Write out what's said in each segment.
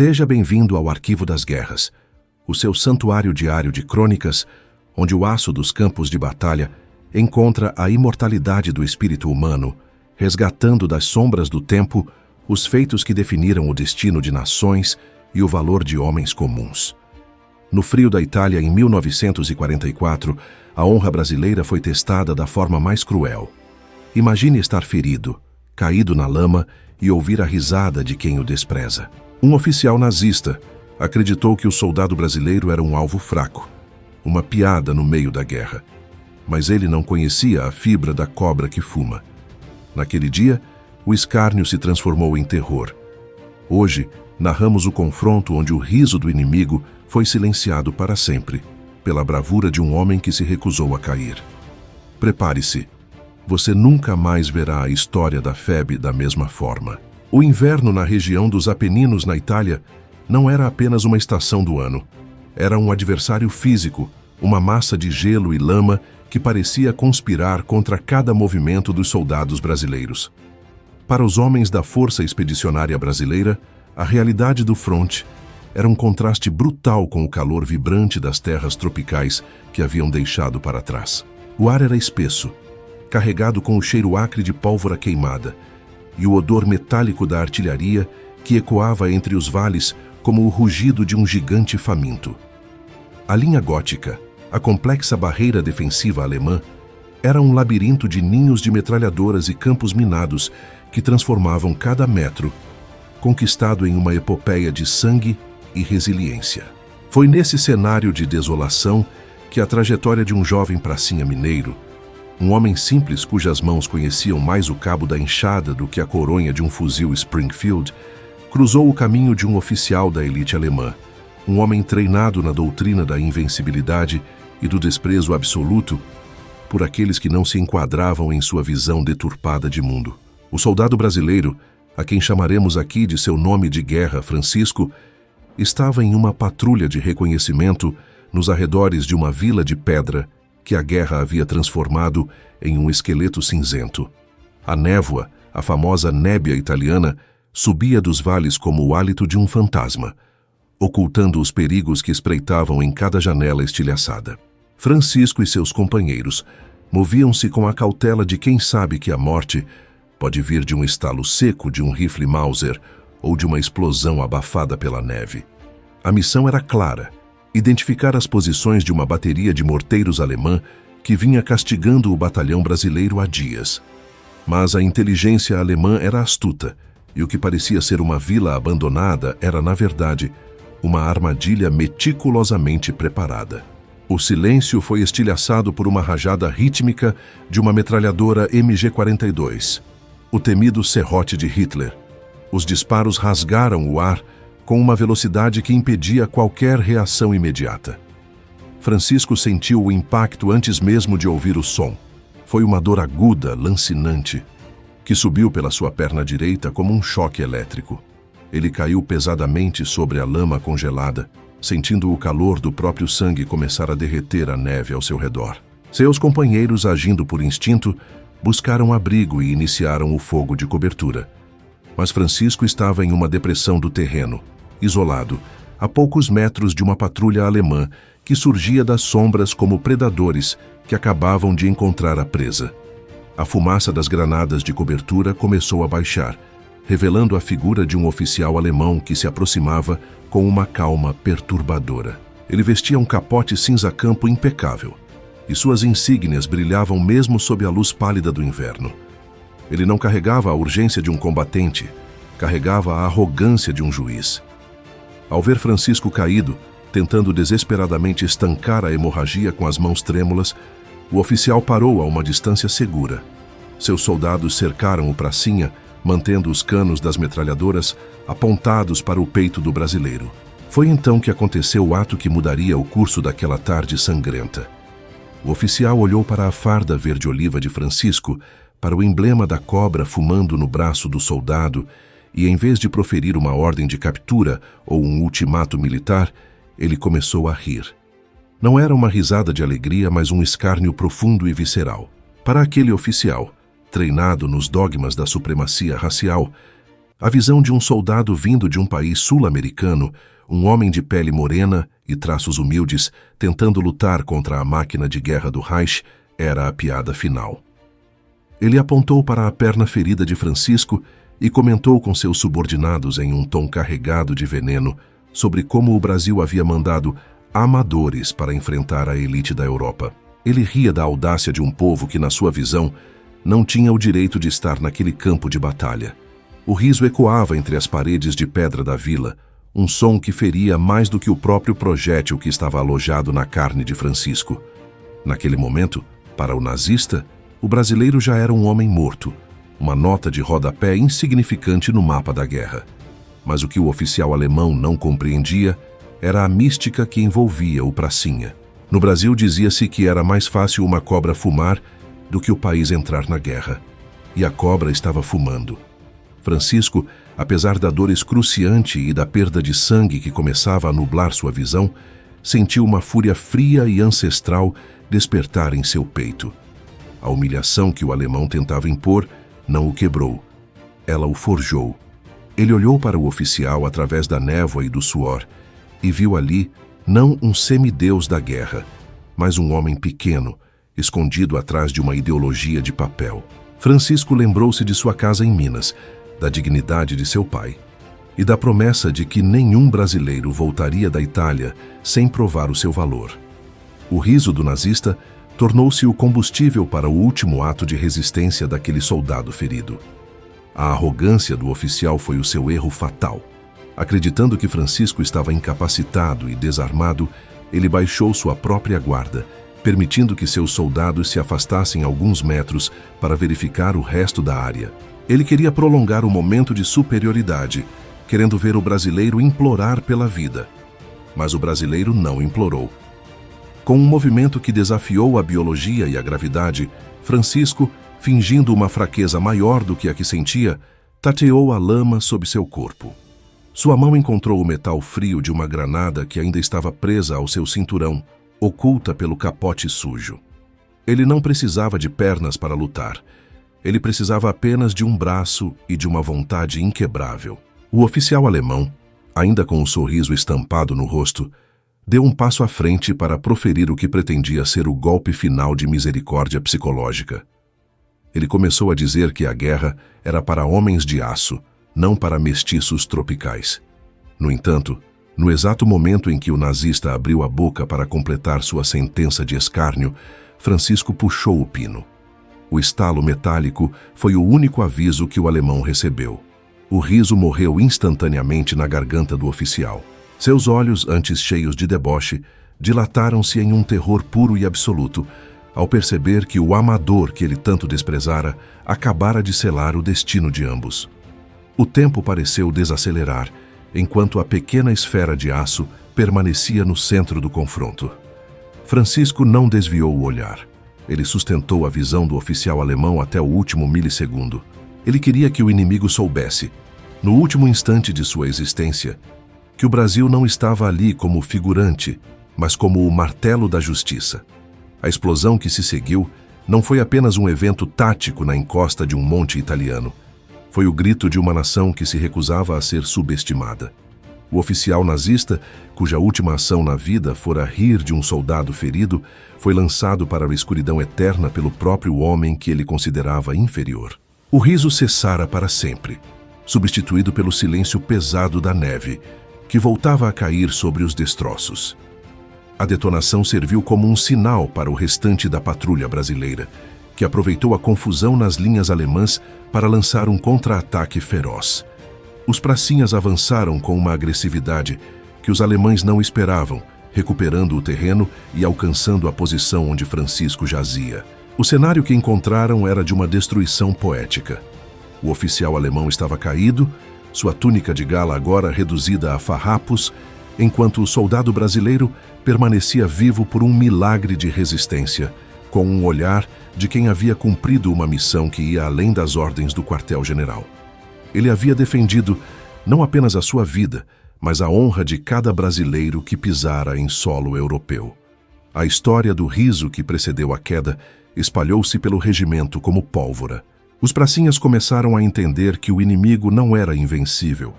Seja bem-vindo ao Arquivo das Guerras, o seu santuário diário de crônicas, onde o aço dos campos de batalha encontra a imortalidade do espírito humano, resgatando das sombras do tempo os feitos que definiram o destino de nações e o valor de homens comuns. No frio da Itália, em 1944, a honra brasileira foi testada da forma mais cruel. Imagine estar ferido, caído na lama e ouvir a risada de quem o despreza. Um oficial nazista acreditou que o soldado brasileiro era um alvo fraco, uma piada no meio da guerra. Mas ele não conhecia a fibra da cobra que fuma. Naquele dia, o escárnio se transformou em terror. Hoje, narramos o confronto onde o riso do inimigo foi silenciado para sempre, pela bravura de um homem que se recusou a cair. Prepare-se. Você nunca mais verá a história da FEB da mesma forma. O inverno na região dos Apeninos, na Itália, não era apenas uma estação do ano. Era um adversário físico, uma massa de gelo e lama que parecia conspirar contra cada movimento dos soldados brasileiros. Para os homens da Força Expedicionária Brasileira, a realidade do fronte era um contraste brutal com o calor vibrante das terras tropicais que haviam deixado para trás. O ar era espesso, carregado com o cheiro acre de pólvora queimada, e o odor metálico da artilharia que ecoava entre os vales como o rugido de um gigante faminto. A linha gótica, a complexa barreira defensiva alemã, era um labirinto de ninhos de metralhadoras e campos minados que transformavam cada metro, conquistado em uma epopeia de sangue e resiliência. Foi nesse cenário de desolação que a trajetória de um jovem pracinha mineiro, um homem simples cujas mãos conheciam mais o cabo da enxada do que a coronha de um fuzil Springfield, cruzou o caminho de um oficial da elite alemã, um homem treinado na doutrina da invencibilidade e do desprezo absoluto por aqueles que não se enquadravam em sua visão deturpada de mundo. O soldado brasileiro, a quem chamaremos aqui de seu nome de guerra, Francisco, estava em uma patrulha de reconhecimento nos arredores de uma vila de pedra que a guerra havia transformado em um esqueleto cinzento. A névoa, a famosa nébia italiana, subia dos vales como o hálito de um fantasma, ocultando os perigos que espreitavam em cada janela estilhaçada. Francisco e seus companheiros moviam-se com a cautela de quem sabe que a morte pode vir de um estalo seco de um rifle Mauser ou de uma explosão abafada pela neve. A missão era clara: identificar as posições de uma bateria de morteiros alemã que vinha castigando o batalhão brasileiro há dias. Mas a inteligência alemã era astuta, e o que parecia ser uma vila abandonada era, na verdade, uma armadilha meticulosamente preparada. O silêncio foi estilhaçado por uma rajada rítmica de uma metralhadora MG-42, o temido serrote de Hitler. Os disparos rasgaram o ar com uma velocidade que impedia qualquer reação imediata. Francisco sentiu o impacto antes mesmo de ouvir o som. Foi uma dor aguda, lancinante, que subiu pela sua perna direita como um choque elétrico. Ele caiu pesadamente sobre a lama congelada, sentindo o calor do próprio sangue começar a derreter a neve ao seu redor. Seus companheiros, agindo por instinto, buscaram abrigo e iniciaram o fogo de cobertura. Mas Francisco estava em uma depressão do terreno, isolado, a poucos metros de uma patrulha alemã que surgia das sombras como predadores que acabavam de encontrar a presa. A fumaça das granadas de cobertura começou a baixar, revelando a figura de um oficial alemão que se aproximava com uma calma perturbadora. Ele vestia um capote cinza-campo impecável, e suas insígnias brilhavam mesmo sob a luz pálida do inverno. Ele não carregava a urgência de um combatente, carregava a arrogância de um juiz. Ao ver Francisco caído, tentando desesperadamente estancar a hemorragia com as mãos trêmulas, o oficial parou a uma distância segura. Seus soldados cercaram o pracinha, mantendo os canos das metralhadoras apontados para o peito do brasileiro. Foi então que aconteceu o ato que mudaria o curso daquela tarde sangrenta. O oficial olhou para a farda verde-oliva de Francisco, para o emblema da cobra fumando no braço do soldado, e em vez de proferir uma ordem de captura ou um ultimato militar, ele começou a rir. Não era uma risada de alegria, mas um escárnio profundo e visceral. Para aquele oficial, treinado nos dogmas da supremacia racial, A visão de um soldado vindo de um país sul-americano, um homem de pele morena e traços humildes, tentando lutar contra a máquina de guerra do Reich, era a piada final. Ele apontou para a perna ferida de Francisco e comentou com seus subordinados em um tom carregado de veneno sobre como o Brasil havia mandado amadores para enfrentar a elite da Europa. Ele ria da audácia de um povo que, na sua visão, não tinha o direito de estar naquele campo de batalha. O riso ecoava entre as paredes de pedra da vila, um som que feria mais do que o próprio projétil que estava alojado na carne de Francisco. Naquele momento, para o nazista, o brasileiro já era um homem morto, uma nota de rodapé insignificante no mapa da guerra. Mas o que o oficial alemão não compreendia era a mística que envolvia o pracinha. No Brasil dizia-se que era mais fácil uma cobra fumar do que o país entrar na guerra. E a cobra estava fumando. Francisco, apesar da dor excruciante e da perda de sangue que começava a nublar sua visão, sentiu uma fúria fria e ancestral despertar em seu peito. A humilhação que o alemão tentava impor não o quebrou. Ela o forjou. Ele olhou para o oficial através da névoa e do suor e viu ali não um semideus da guerra, mas um homem pequeno, escondido atrás de uma ideologia de papel. Francisco lembrou-se de sua casa em Minas, da dignidade de seu pai e da promessa de que nenhum brasileiro voltaria da Itália sem provar o seu valor. O riso do nazista tornou-se o combustível para o último ato de resistência daquele soldado ferido. A arrogância do oficial foi o seu erro fatal. Acreditando que Francisco estava incapacitado e desarmado, ele baixou sua própria guarda, permitindo que seus soldados se afastassem alguns metros para verificar o resto da área. Ele queria prolongar o momento de superioridade, querendo ver o brasileiro implorar pela vida. Mas o brasileiro não implorou. Com um movimento que desafiou a biologia e a gravidade, Francisco, fingindo uma fraqueza maior do que a que sentia, tateou a lama sob seu corpo. Sua mão encontrou o metal frio de uma granada que ainda estava presa ao seu cinturão, oculta pelo capote sujo. Ele não precisava de pernas para lutar. Ele precisava apenas de um braço e de uma vontade inquebrável. O oficial alemão, ainda com um sorriso estampado no rosto, deu um passo à frente para proferir o que pretendia ser o golpe final de misericórdia psicológica. Ele começou a dizer que a guerra era para homens de aço, não para mestiços tropicais. No entanto, no exato momento em que o nazista abriu a boca para completar sua sentença de escárnio, Francisco puxou o pino. O estalo metálico foi o único aviso que o alemão recebeu. O riso morreu instantaneamente na garganta do oficial. Seus olhos, antes cheios de deboche, dilataram-se em um terror puro e absoluto, ao perceber que o amador que ele tanto desprezara acabara de selar o destino de ambos. O tempo pareceu desacelerar, enquanto a pequena esfera de aço permanecia no centro do confronto. Francisco não desviou o olhar. Ele sustentou a visão do oficial alemão até o último milissegundo. Ele queria que o inimigo soubesse, no último instante de sua existência, que o Brasil não estava ali como figurante, mas como o martelo da justiça. A explosão que se seguiu não foi apenas um evento tático na encosta de um monte italiano. Foi o grito de uma nação que se recusava a ser subestimada. O oficial nazista, cuja última ação na vida fora rir de um soldado ferido, foi lançado para a escuridão eterna pelo próprio homem que ele considerava inferior. O riso cessara para sempre, substituído pelo silêncio pesado da neve, que voltava a cair sobre os destroços. A detonação serviu como um sinal para o restante da patrulha brasileira, que aproveitou a confusão nas linhas alemãs para lançar um contra-ataque feroz. Os pracinhas avançaram com uma agressividade que os alemães não esperavam, recuperando o terreno e alcançando a posição onde Francisco jazia. O cenário que encontraram era de uma destruição poética. O oficial alemão estava caído, sua túnica de gala agora reduzida a farrapos, enquanto o soldado brasileiro permanecia vivo por um milagre de resistência, com um olhar de quem havia cumprido uma missão que ia além das ordens do quartel-general. Ele havia defendido não apenas a sua vida, mas a honra de cada brasileiro que pisara em solo europeu. A história do riso que precedeu a queda espalhou-se pelo regimento como pólvora. Os pracinhas começaram a entender que o inimigo não era invencível,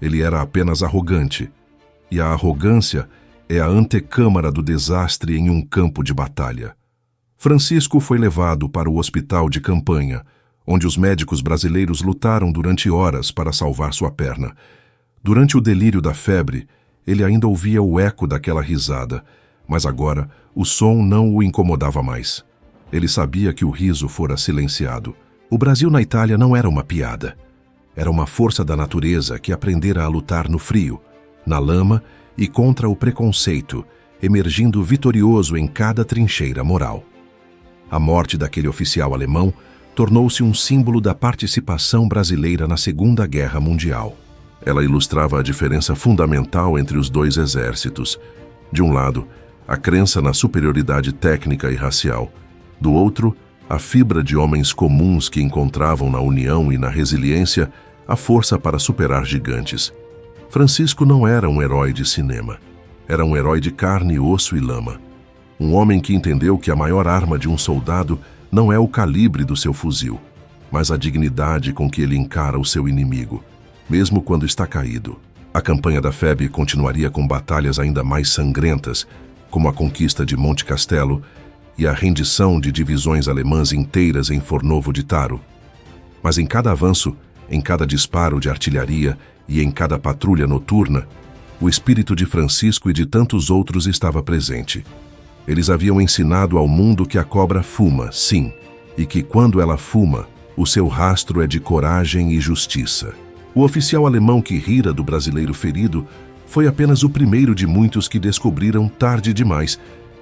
ele era apenas arrogante, e a arrogância é a antecâmara do desastre em um campo de batalha. Francisco foi levado para o hospital de campanha, onde os médicos brasileiros lutaram durante horas para salvar sua perna. Durante o delírio da febre, ele ainda ouvia o eco daquela risada, mas agora o som não o incomodava mais. Ele sabia que o riso fora silenciado. O Brasil na Itália não era uma piada. Era uma força da natureza que aprendera a lutar no frio, na lama e contra o preconceito, emergindo vitorioso em cada trincheira moral. A morte daquele oficial alemão tornou-se um símbolo da participação brasileira na Segunda Guerra Mundial. Ela ilustrava a diferença fundamental entre os dois exércitos. De um lado, a crença na superioridade técnica e racial. Do outro, a fibra de homens comuns que encontravam na união e na resiliência a força para superar gigantes. Francisco não era um herói de cinema. Era um herói de carne, osso e lama. Um homem que entendeu que a maior arma de um soldado não é o calibre do seu fuzil, mas a dignidade com que ele encara o seu inimigo, mesmo quando está caído. A campanha da FEB continuaria com batalhas ainda mais sangrentas, como a conquista de Monte Castelo e a rendição de divisões alemãs inteiras em Fornovo di Taro. Mas em cada avanço, em cada disparo de artilharia e em cada patrulha noturna, o espírito de Francisco e de tantos outros estava presente. Eles haviam ensinado ao mundo que a cobra fuma, sim, e que quando ela fuma, o seu rastro é de coragem e justiça. O oficial alemão que rira do brasileiro ferido foi apenas o primeiro de muitos que descobriram tarde demais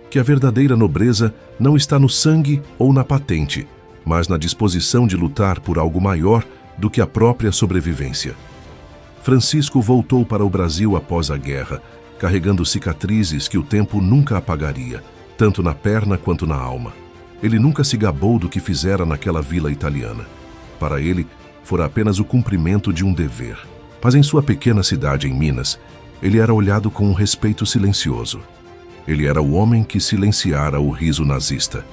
que a verdadeira nobreza não está no sangue ou na patente, mas na disposição de lutar por algo maior do que a própria sobrevivência. Francisco voltou para o Brasil após a guerra, carregando cicatrizes que o tempo nunca apagaria, tanto na perna quanto na alma. Ele nunca se gabou do que fizera naquela vila italiana. Para ele, fora apenas o cumprimento de um dever. Mas em sua pequena cidade em Minas, ele era olhado com um respeito silencioso. Ele era o homem que silenciara o riso nazista.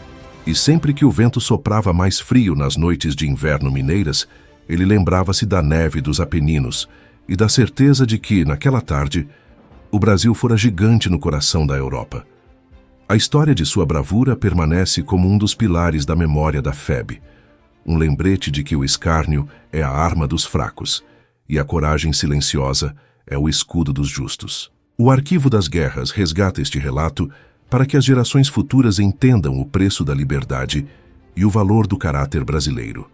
E sempre que o vento soprava mais frio nas noites de inverno mineiras, ele lembrava-se da neve dos Apeninos e da certeza de que, naquela tarde, o Brasil fora gigante no coração da Europa. A história de sua bravura permanece como um dos pilares da memória da FEB, um lembrete de que o escárnio é a arma dos fracos e a coragem silenciosa é o escudo dos justos. O Arquivo das Guerras resgata este relato para que as gerações futuras entendam o preço da liberdade e o valor do caráter brasileiro.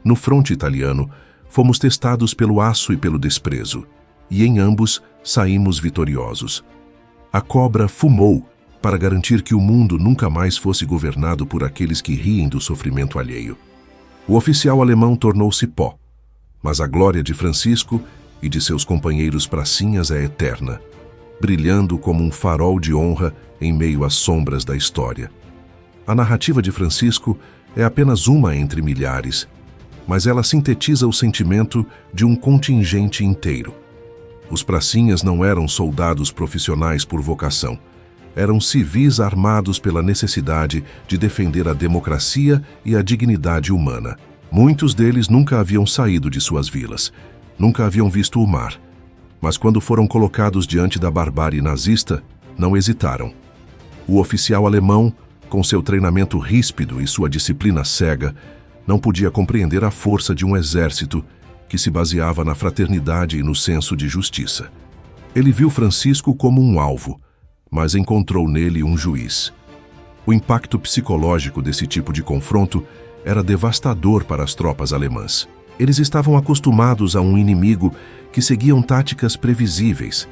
No fronte italiano, fomos testados pelo aço e pelo desprezo, e em ambos saímos vitoriosos. A cobra fumou para garantir que o mundo nunca mais fosse governado por aqueles que riem do sofrimento alheio. O oficial alemão tornou-se pó, mas a glória de Francisco e de seus companheiros pracinhas é eterna, brilhando como um farol de honra em meio às sombras da história. A narrativa de Francisco é apenas uma entre milhares, mas ela sintetiza o sentimento de um contingente inteiro. Os pracinhas não eram soldados profissionais por vocação. Eram civis armados pela necessidade de defender a democracia e a dignidade humana. Muitos deles nunca haviam saído de suas vilas, nunca haviam visto o mar. Mas quando foram colocados diante da barbárie nazista, não hesitaram. O oficial alemão, com seu treinamento ríspido e sua disciplina cega, não podia compreender a força de um exército que se baseava na fraternidade e no senso de justiça. Ele viu Francisco como um alvo, mas encontrou nele um juiz. O impacto psicológico desse tipo de confronto era devastador para as tropas alemãs. Eles estavam acostumados a um inimigo que seguiam táticas previsíveis,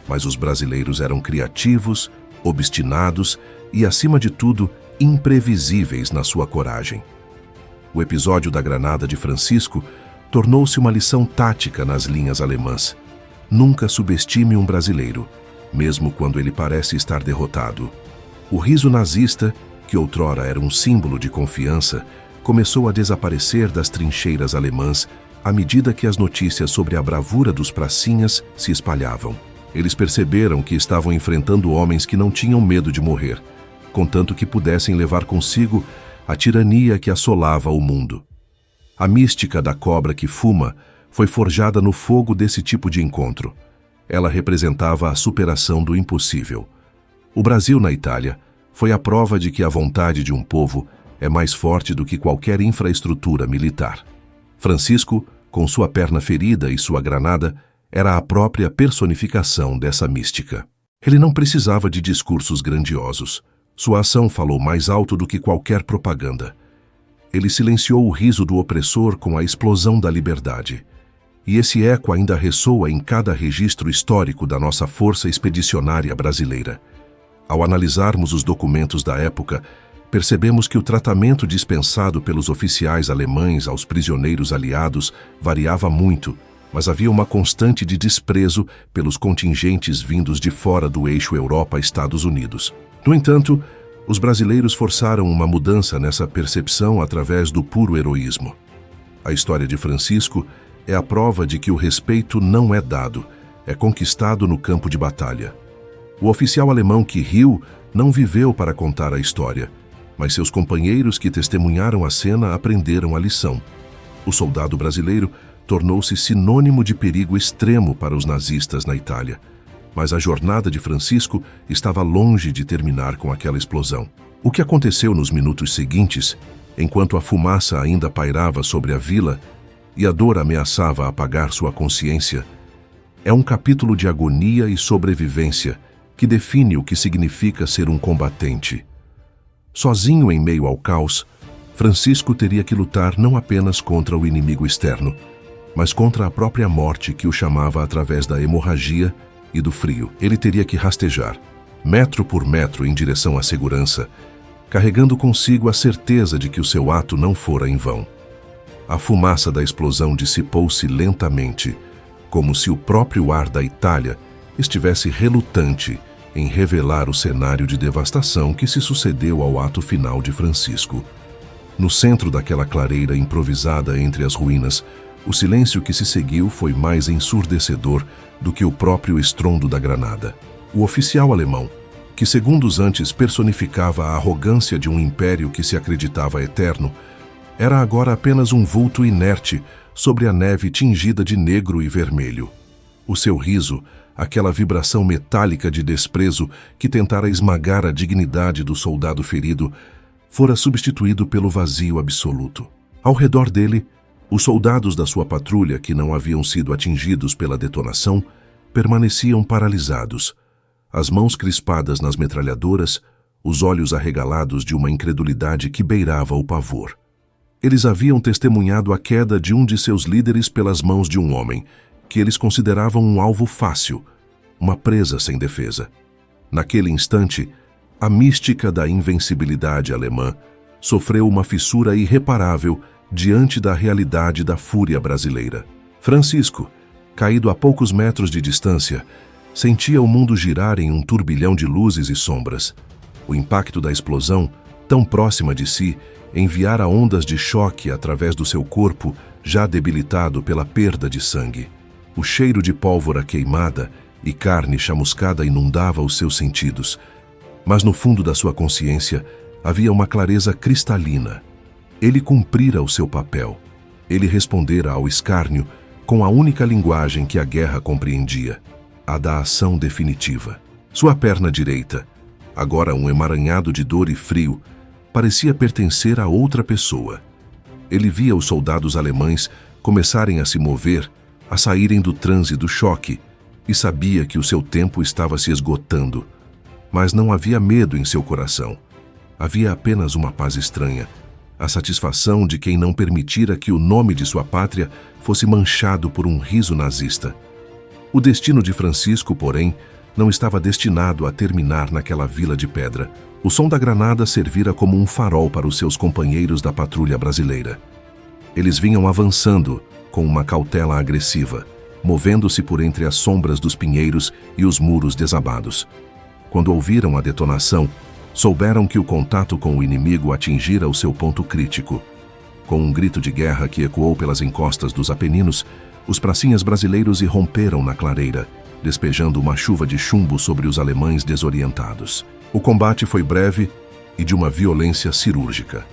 mas os brasileiros eram criativos, obstinados e, acima de tudo, imprevisíveis na sua coragem. O episódio da granada de Francisco tornou-se uma lição tática nas linhas alemãs. Nunca subestime um brasileiro, mesmo quando ele parece estar derrotado. O riso nazista, que outrora era um símbolo de confiança, começou a desaparecer das trincheiras alemãs à medida que as notícias sobre a bravura dos pracinhas se espalhavam. Eles perceberam que estavam enfrentando homens que não tinham medo de morrer, contanto que pudessem levar consigo a tirania que assolava o mundo. A mística da cobra que fuma foi forjada no fogo desse tipo de encontro. Ela representava a superação do impossível. O Brasil na Itália foi a prova de que a vontade de um povo é mais forte do que qualquer infraestrutura militar. Francisco, com sua perna ferida e sua granada, era a própria personificação dessa mística. Ele não precisava de discursos grandiosos. Sua ação falou mais alto do que qualquer propaganda. Ele silenciou o riso do opressor com a explosão da liberdade. E esse eco ainda ressoa em cada registro histórico da nossa força expedicionária brasileira. Ao analisarmos os documentos da época, percebemos que o tratamento dispensado pelos oficiais alemães aos prisioneiros aliados variava muito, mas havia uma constante de desprezo pelos contingentes vindos de fora do eixo Europa-Estados Unidos. No entanto, os brasileiros forçaram uma mudança nessa percepção através do puro heroísmo. A história de Francisco é a prova de que o respeito não é dado, é conquistado no campo de batalha. O oficial alemão que riu não viveu para contar a história, mas seus companheiros que testemunharam a cena aprenderam a lição. O soldado brasileiro tornou-se sinônimo de perigo extremo para os nazistas na Itália. Mas a jornada de Francisco estava longe de terminar com aquela explosão. O que aconteceu nos minutos seguintes, enquanto a fumaça ainda pairava sobre a vila e a dor ameaçava apagar sua consciência, é um capítulo de agonia e sobrevivência que define o que significa ser um combatente. Sozinho em meio ao caos, Francisco teria que lutar não apenas contra o inimigo externo, mas contra a própria morte que o chamava através da hemorragia e do frio. Ele teria que rastejar, metro por metro em direção à segurança, carregando consigo a certeza de que o seu ato não fora em vão. A fumaça da explosão dissipou-se lentamente, como se o próprio ar da Itália estivesse relutante em revelar o cenário de devastação que se sucedeu ao ato final de Francisco. No centro daquela clareira improvisada entre as ruínas, o silêncio que se seguiu foi mais ensurdecedor do que o próprio estrondo da granada. O oficial alemão, que segundos antes personificava a arrogância de um império que se acreditava eterno, era agora apenas um vulto inerte sobre a neve tingida de negro e vermelho. O seu riso, aquela vibração metálica de desprezo que tentara esmagar a dignidade do soldado ferido, fora substituído pelo vazio absoluto. Ao redor dele, os soldados da sua patrulha que não haviam sido atingidos pela detonação permaneciam paralisados, as mãos crispadas nas metralhadoras, os olhos arregalados de uma incredulidade que beirava o pavor. Eles haviam testemunhado a queda de um de seus líderes pelas mãos de um homem, que eles consideravam um alvo fácil, uma presa sem defesa. Naquele instante, a mística da invencibilidade alemã sofreu uma fissura irreparável diante da realidade da fúria brasileira. Francisco, caído a poucos metros de distância, sentia o mundo girar em um turbilhão de luzes e sombras. O impacto da explosão, tão próxima de si, enviara ondas de choque através do seu corpo, já debilitado pela perda de sangue. O cheiro de pólvora queimada e carne chamuscada inundava os seus sentidos, mas no fundo da sua consciência havia uma clareza cristalina. Ele cumprira o seu papel. Ele respondera ao escárnio com a única linguagem que a guerra compreendia, a da ação definitiva. Sua perna direita, agora um emaranhado de dor e frio, parecia pertencer a outra pessoa. Ele via os soldados alemães começarem a se mover, a saírem do transe do choque, e sabia que o seu tempo estava se esgotando. Mas não havia medo em seu coração. Havia apenas uma paz estranha, a satisfação de quem não permitira que o nome de sua pátria fosse manchado por um riso nazista. O destino de Francisco, porém, não estava destinado a terminar naquela vila de pedra. O som da granada servira como um farol para os seus companheiros da patrulha brasileira. Eles vinham avançando com uma cautela agressiva, movendo-se por entre as sombras dos pinheiros e os muros desabados. Quando ouviram a detonação, souberam que o contato com o inimigo atingira o seu ponto crítico. Com um grito de guerra que ecoou pelas encostas dos Apeninos, os pracinhas brasileiros irromperam na clareira, despejando uma chuva de chumbo sobre os alemães desorientados. O combate foi breve e de uma violência cirúrgica.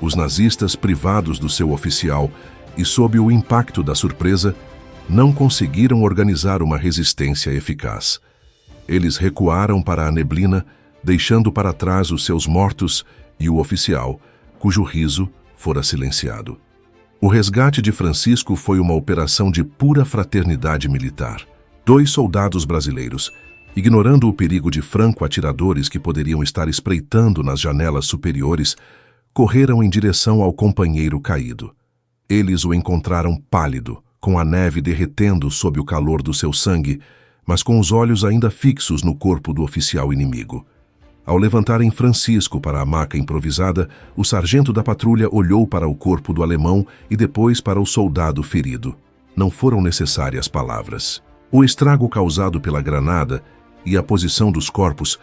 Os nazistas, privados do seu oficial e sob o impacto da surpresa, não conseguiram organizar uma resistência eficaz. Eles recuaram para a neblina, deixando para trás os seus mortos e o oficial, cujo riso fora silenciado. O resgate de Francisco foi uma operação de pura fraternidade militar. 2 soldados brasileiros, ignorando o perigo de franco-atiradores que poderiam estar espreitando nas janelas superiores, correram em direção ao companheiro caído. Eles o encontraram pálido, com a neve derretendo sob o calor do seu sangue, mas com os olhos ainda fixos no corpo do oficial inimigo. Ao levantarem Francisco para a maca improvisada, o sargento da patrulha olhou para o corpo do alemão e depois para o soldado ferido. Não foram necessárias palavras. O estrago causado pela granada e a posição dos corpos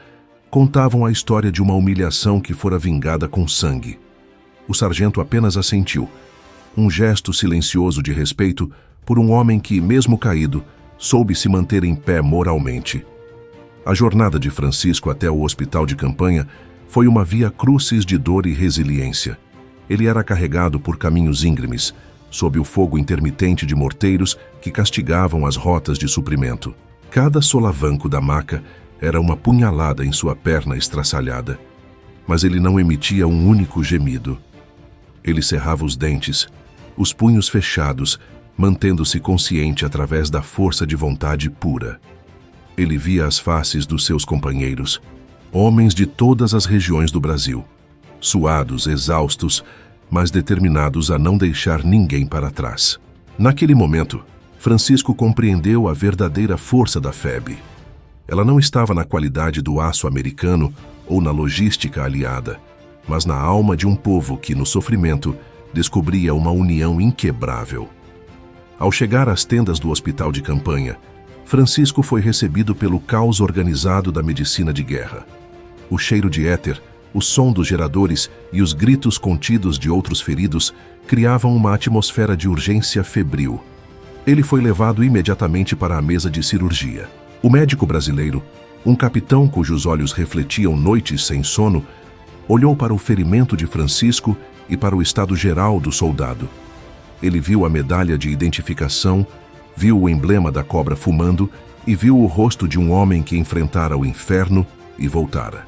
contavam a história de uma humilhação que fora vingada com sangue. O sargento apenas assentiu, um gesto silencioso de respeito por um homem que, mesmo caído, soube se manter em pé moralmente. A jornada de Francisco até o hospital de campanha foi uma via crucis de dor e resiliência. Ele era carregado por caminhos íngremes, sob o fogo intermitente de morteiros que castigavam as rotas de suprimento. Cada solavanco da maca era uma punhalada em sua perna estraçalhada, mas ele não emitia um único gemido. Ele cerrava os dentes, os punhos fechados, mantendo-se consciente através da força de vontade pura. Ele via as faces dos seus companheiros, homens de todas as regiões do Brasil, suados, exaustos, mas determinados a não deixar ninguém para trás. Naquele momento, Francisco compreendeu a verdadeira força da FEB. Ela não estava na qualidade do aço americano ou na logística aliada, mas na alma de um povo que, no sofrimento, descobria uma união inquebrável. Ao chegar às tendas do hospital de campanha, Francisco foi recebido pelo caos organizado da medicina de guerra. O cheiro de éter, o som dos geradores e os gritos contidos de outros feridos criavam uma atmosfera de urgência febril. Ele foi levado imediatamente para a mesa de cirurgia. O médico brasileiro, um capitão cujos olhos refletiam noites sem sono, olhou para o ferimento de Francisco e para o estado geral do soldado. Ele viu a medalha de identificação, viu o emblema da cobra fumando e viu o rosto de um homem que enfrentara o inferno e voltara.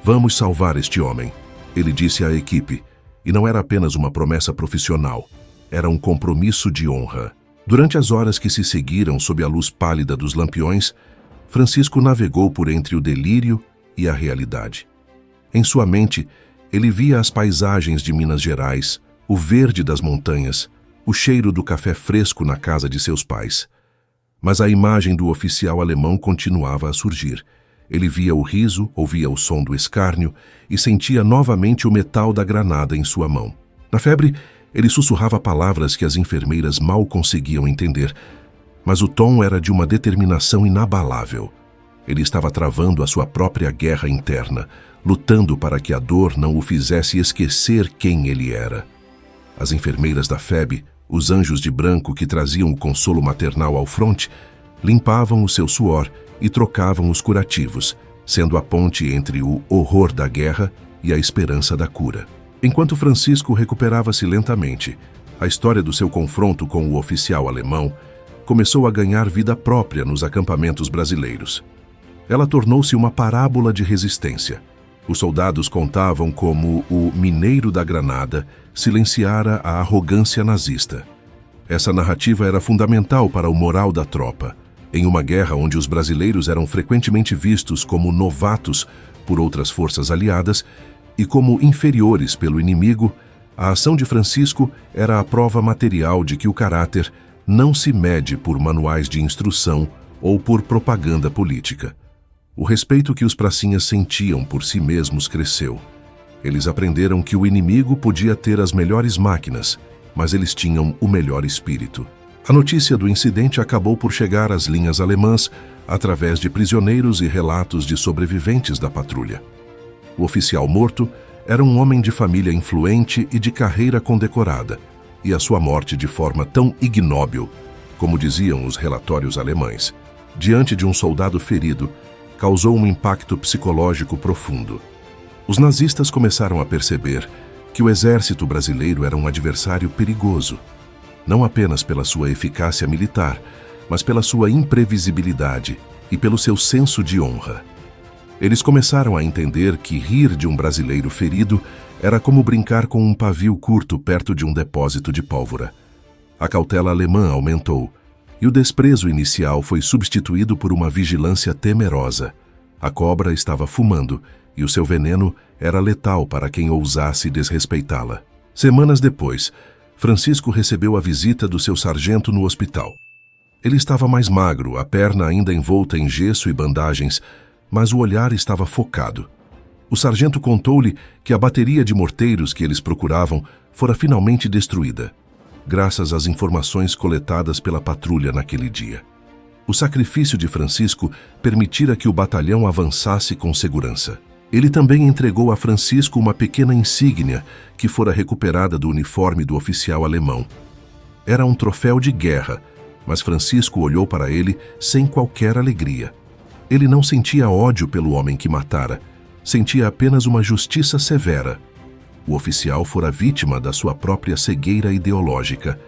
"Vamos salvar este homem", ele disse à equipe, e não era apenas uma promessa profissional, era um compromisso de honra. Durante as horas que se seguiram sob a luz pálida dos lampiões, Francisco navegou por entre o delírio e a realidade. Em sua mente, ele via as paisagens de Minas Gerais, o verde das montanhas, o cheiro do café fresco na casa de seus pais. Mas a imagem do oficial alemão continuava a surgir. Ele via o riso, ouvia o som do escárnio e sentia novamente o metal da granada em sua mão. Na febre, ele sussurrava palavras que as enfermeiras mal conseguiam entender, mas o tom era de uma determinação inabalável. Ele estava travando a sua própria guerra interna, lutando para que a dor não o fizesse esquecer quem ele era. As enfermeiras da FEB, os anjos de branco que traziam o consolo maternal ao fronte, limpavam o seu suor e trocavam os curativos, sendo a ponte entre o horror da guerra e a esperança da cura. Enquanto Francisco recuperava-se lentamente, a história do seu confronto com o oficial alemão começou a ganhar vida própria nos acampamentos brasileiros. Ela tornou-se uma parábola de resistência. Os soldados contavam como o mineiro da granada silenciara a arrogância nazista. Essa narrativa era fundamental para o moral da tropa. Em uma guerra onde os brasileiros eram frequentemente vistos como novatos por outras forças aliadas e como inferiores pelo inimigo, a ação de Francisco era a prova material de que o caráter não se mede por manuais de instrução ou por propaganda política. O respeito que os pracinhas sentiam por si mesmos cresceu. Eles aprenderam que o inimigo podia ter as melhores máquinas, mas eles tinham o melhor espírito. A notícia do incidente acabou por chegar às linhas alemãs através de prisioneiros e relatos de sobreviventes da patrulha. O oficial morto era um homem de família influente e de carreira condecorada, e a sua morte de forma tão ignóbil, como diziam os relatórios alemães, diante de um soldado ferido, causou um impacto psicológico profundo. Os nazistas começaram a perceber que o exército brasileiro era um adversário perigoso, não apenas pela sua eficácia militar, mas pela sua imprevisibilidade e pelo seu senso de honra. Eles começaram a entender que rir de um brasileiro ferido era como brincar com um pavio curto perto de um depósito de pólvora. A cautela alemã aumentou, e o desprezo inicial foi substituído por uma vigilância temerosa. A cobra estava fumando, e o seu veneno era letal para quem ousasse desrespeitá-la. Semanas depois, Francisco recebeu a visita do seu sargento no hospital. Ele estava mais magro, a perna ainda envolta em gesso e bandagens, mas o olhar estava focado. O sargento contou-lhe que a bateria de morteiros que eles procuravam fora finalmente destruída, graças às informações coletadas pela patrulha naquele dia. O sacrifício de Francisco permitira que o batalhão avançasse com segurança. Ele também entregou a Francisco uma pequena insígnia que fora recuperada do uniforme do oficial alemão. Era um troféu de guerra, mas Francisco olhou para ele sem qualquer alegria. Ele não sentia ódio pelo homem que matara, sentia apenas uma justiça severa. O oficial fora vítima da sua própria cegueira ideológica.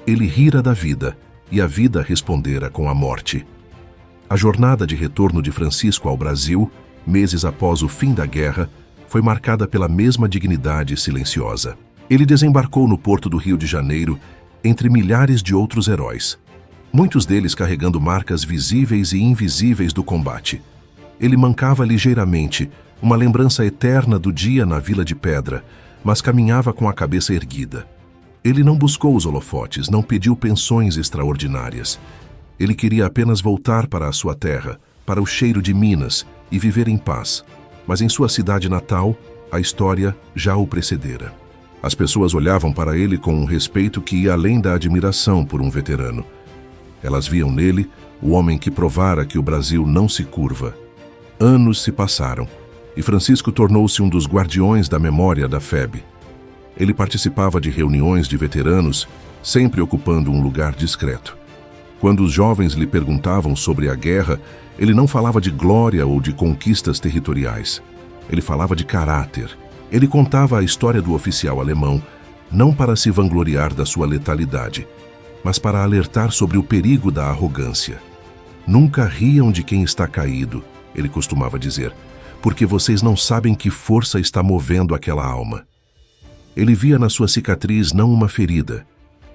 Ele rira da vida, e a vida respondera com a morte. A jornada de retorno de Francisco ao Brasil, meses após o fim da guerra, foi marcada pela mesma dignidade silenciosa. Ele desembarcou no porto do Rio de Janeiro, entre milhares de outros heróis, muitos deles carregando marcas visíveis e invisíveis do combate. Ele mancava ligeiramente, uma lembrança eterna do dia na Vila de Pedra, mas caminhava com a cabeça erguida. Ele não buscou os holofotes, não pediu pensões extraordinárias. Ele queria apenas voltar para a sua terra, para o cheiro de Minas, e viver em paz. Mas em sua cidade natal, a história já o precedera. As pessoas olhavam para ele com um respeito que ia além da admiração por um veterano. Elas viam nele o homem que provara que o Brasil não se curva. Anos se passaram, e Francisco tornou-se um dos guardiões da memória da FEB. Ele participava de reuniões de veteranos, sempre ocupando um lugar discreto. Quando os jovens lhe perguntavam sobre a guerra, ele não falava de glória ou de conquistas territoriais. Ele falava de caráter. Ele contava a história do oficial alemão, não para se vangloriar da sua letalidade, mas para alertar sobre o perigo da arrogância. Nunca riam de quem está caído, ele costumava dizer, porque vocês não sabem que força está movendo aquela alma. Ele via na sua cicatriz não uma ferida,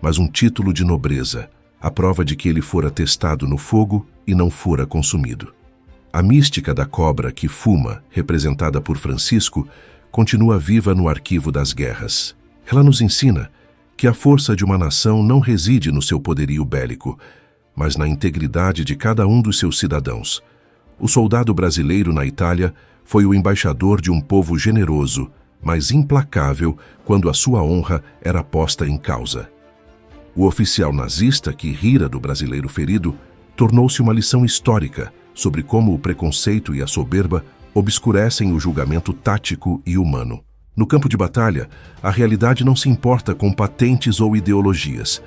mas um título de nobreza, a prova de que ele fora testado no fogo e não fora consumido. A mística da cobra que fuma, representada por Francisco, continua viva no arquivo das guerras. Ela nos ensina que a força de uma nação não reside no seu poderio bélico, mas na integridade de cada um dos seus cidadãos. O soldado brasileiro na Itália foi o embaixador de um povo generoso, mas implacável quando a sua honra era posta em causa. O oficial nazista que rira do brasileiro ferido tornou-se uma lição histórica sobre como o preconceito e a soberba obscurecem o julgamento tático e humano. No campo de batalha, a realidade não se importa com patentes ou ideologias.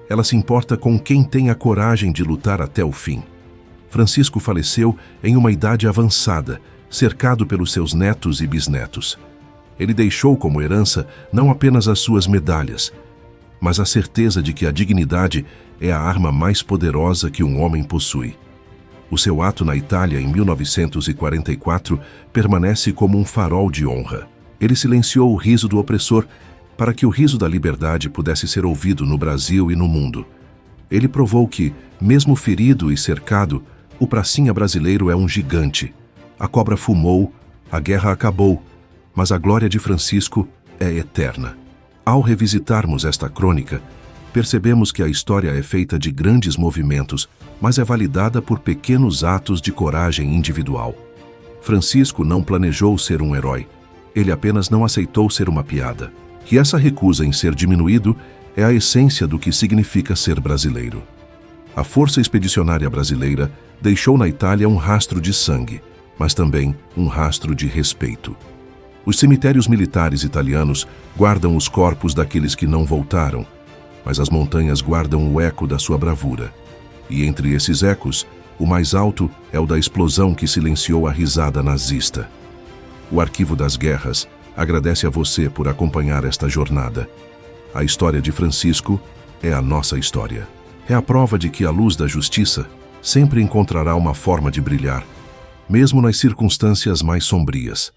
Ela se importa com quem tem a coragem de lutar até o fim. Francisco faleceu em uma idade avançada, cercado pelos seus netos e bisnetos. Ele deixou como herança não apenas as suas medalhas, mas a certeza de que a dignidade é a arma mais poderosa que um homem possui. O seu ato na Itália em 1944 permanece como um farol de honra. Ele silenciou o riso do opressor para que o riso da liberdade pudesse ser ouvido no Brasil e no mundo. Ele provou que, mesmo ferido e cercado, o pracinha brasileiro é um gigante. A cobra fumou, a guerra acabou, mas a glória de Francisco é eterna. Ao revisitarmos esta crônica, percebemos que a história é feita de grandes movimentos, mas é validada por pequenos atos de coragem individual. Francisco não planejou ser um herói, ele apenas não aceitou ser uma piada. E essa recusa em ser diminuído é a essência do que significa ser brasileiro. A Força Expedicionária Brasileira deixou na Itália um rastro de sangue, mas também um rastro de respeito. Os cemitérios militares italianos guardam os corpos daqueles que não voltaram, mas as montanhas guardam o eco da sua bravura. E entre esses ecos, o mais alto é o da explosão que silenciou a risada nazista. O arquivo das guerras agradece a você por acompanhar esta jornada. A história de Francisco é a nossa história. É a prova de que a luz da justiça sempre encontrará uma forma de brilhar, mesmo nas circunstâncias mais sombrias.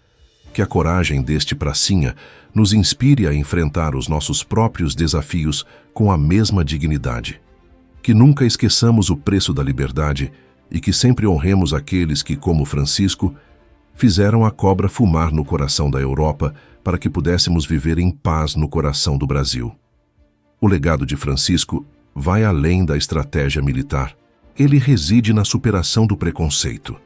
Que a coragem deste pracinha nos inspire a enfrentar os nossos próprios desafios com a mesma dignidade. Que nunca esqueçamos o preço da liberdade e que sempre honremos aqueles que, como Francisco, fizeram a cobra fumar no coração da Europa para que pudéssemos viver em paz no coração do Brasil. O legado de Francisco vai além da estratégia militar. Ele reside na superação do preconceito.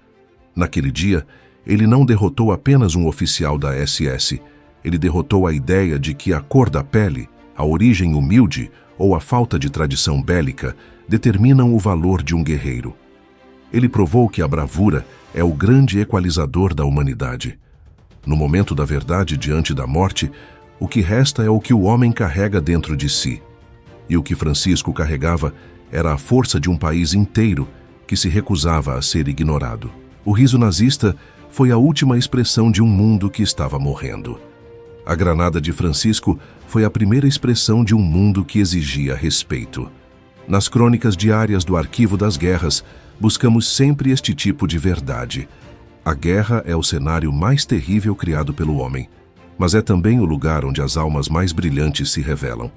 Naquele dia, ele não derrotou apenas um oficial da SS, ele derrotou a ideia de que a cor da pele, a origem humilde ou a falta de tradição bélica determinam o valor de um guerreiro. Ele provou que a bravura é o grande equalizador da humanidade. No momento da verdade diante da morte, o que resta é o que o homem carrega dentro de si. E o que Francisco carregava era a força de um país inteiro que se recusava a ser ignorado. O riso nazista foi a última expressão de um mundo que estava morrendo. A granada de Francisco foi a primeira expressão de um mundo que exigia respeito. Nas crônicas diárias do Arquivo das Guerras, buscamos sempre este tipo de verdade. A guerra é o cenário mais terrível criado pelo homem, mas é também o lugar onde as almas mais brilhantes se revelam.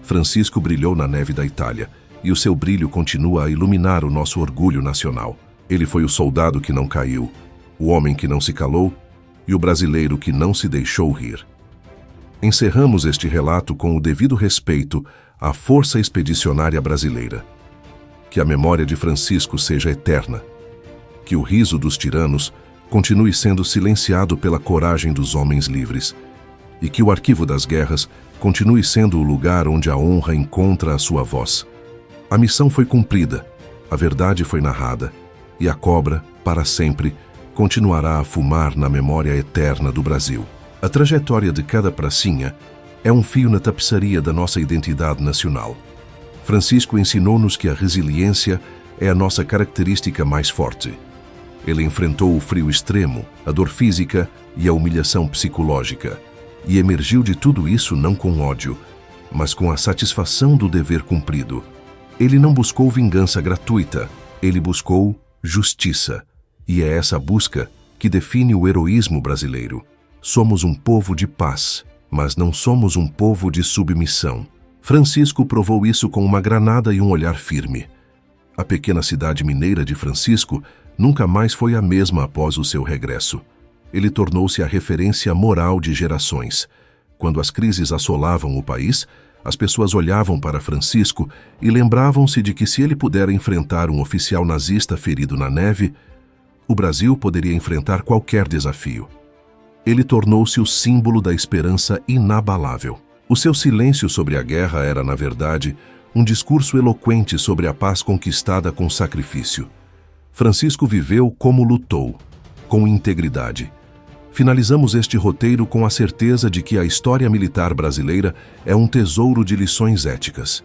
Francisco brilhou na neve da Itália, e o seu brilho continua a iluminar o nosso orgulho nacional. Ele foi o soldado que não caiu, o homem que não se calou e o brasileiro que não se deixou rir. Encerramos este relato com o devido respeito à Força Expedicionária Brasileira. Que a memória de Francisco seja eterna. Que o riso dos tiranos continue sendo silenciado pela coragem dos homens livres. E que o Arquivo das Guerras continue sendo o lugar onde a honra encontra a sua voz. A missão foi cumprida, a verdade foi narrada, e a cobra, para sempre, continuará a fumar na memória eterna do Brasil. A trajetória de cada pracinha é um fio na tapeçaria da nossa identidade nacional. Francisco ensinou-nos que a resiliência é a nossa característica mais forte. Ele enfrentou o frio extremo, a dor física e a humilhação psicológica, e emergiu de tudo isso não com ódio, mas com a satisfação do dever cumprido. Ele não buscou vingança gratuita, ele buscou justiça. E é essa busca que define o heroísmo brasileiro. Somos um povo de paz, mas não somos um povo de submissão. Francisco provou isso com uma granada e um olhar firme. A pequena cidade mineira de Francisco nunca mais foi a mesma após o seu regresso. Ele tornou-se a referência moral de gerações. Quando as crises assolavam o país, as pessoas olhavam para Francisco e lembravam-se de que se ele pudera enfrentar um oficial nazista ferido na neve, o Brasil poderia enfrentar qualquer desafio. Ele tornou-se o símbolo da esperança inabalável. O seu silêncio sobre a guerra era, na verdade, um discurso eloquente sobre a paz conquistada com sacrifício. Francisco viveu como lutou, com integridade. Finalizamos este roteiro com a certeza de que a história militar brasileira é um tesouro de lições éticas.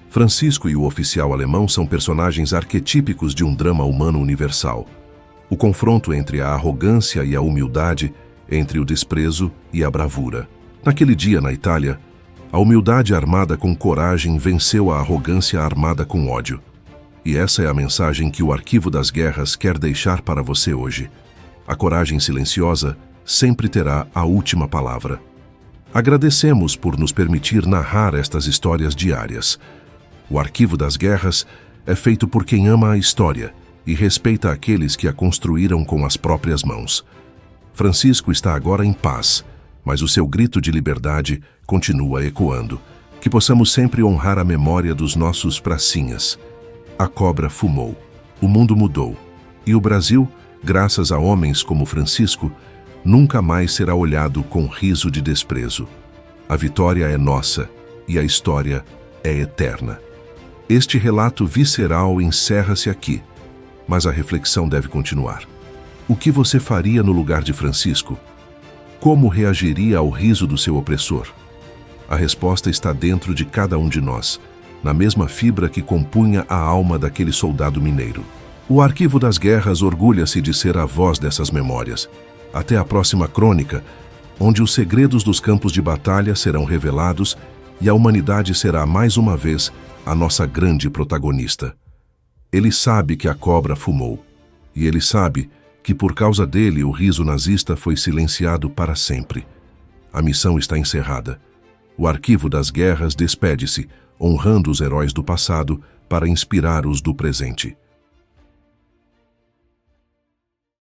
Francisco e o oficial alemão são personagens arquetípicos de um drama humano universal. O confronto entre a arrogância e a humildade, entre o desprezo e a bravura. Naquele dia, na Itália, a humildade armada com coragem venceu a arrogância armada com ódio. E essa é a mensagem que o Arquivo das Guerras quer deixar para você hoje. A coragem silenciosa sempre terá a última palavra. Agradecemos por nos permitir narrar estas histórias diárias. O Arquivo das Guerras é feito por quem ama a história e respeita aqueles que a construíram com as próprias mãos. Francisco está agora em paz, mas o seu grito de liberdade continua ecoando. Que possamos sempre honrar a memória dos nossos pracinhas. A cobra fumou, o mundo mudou, e o Brasil, graças a homens como Francisco, nunca mais será olhado com riso de desprezo. A vitória é nossa e a história é eterna. Este relato visceral encerra-se aqui, mas a reflexão deve continuar. O que você faria no lugar de Francisco? Como reagiria ao riso do seu opressor? A resposta está dentro de cada um de nós, na mesma fibra que compunha a alma daquele soldado mineiro. O Arquivo das Guerras orgulha-se de ser a voz dessas memórias. Até a próxima crônica, onde os segredos dos campos de batalha serão revelados e a humanidade será mais uma vez a nossa grande protagonista. Ele sabe que a cobra fumou, e ele sabe que por causa dele o riso nazista foi silenciado para sempre. A missão está encerrada. O arquivo das guerras despede-se, honrando os heróis do passado para inspirar os do presente.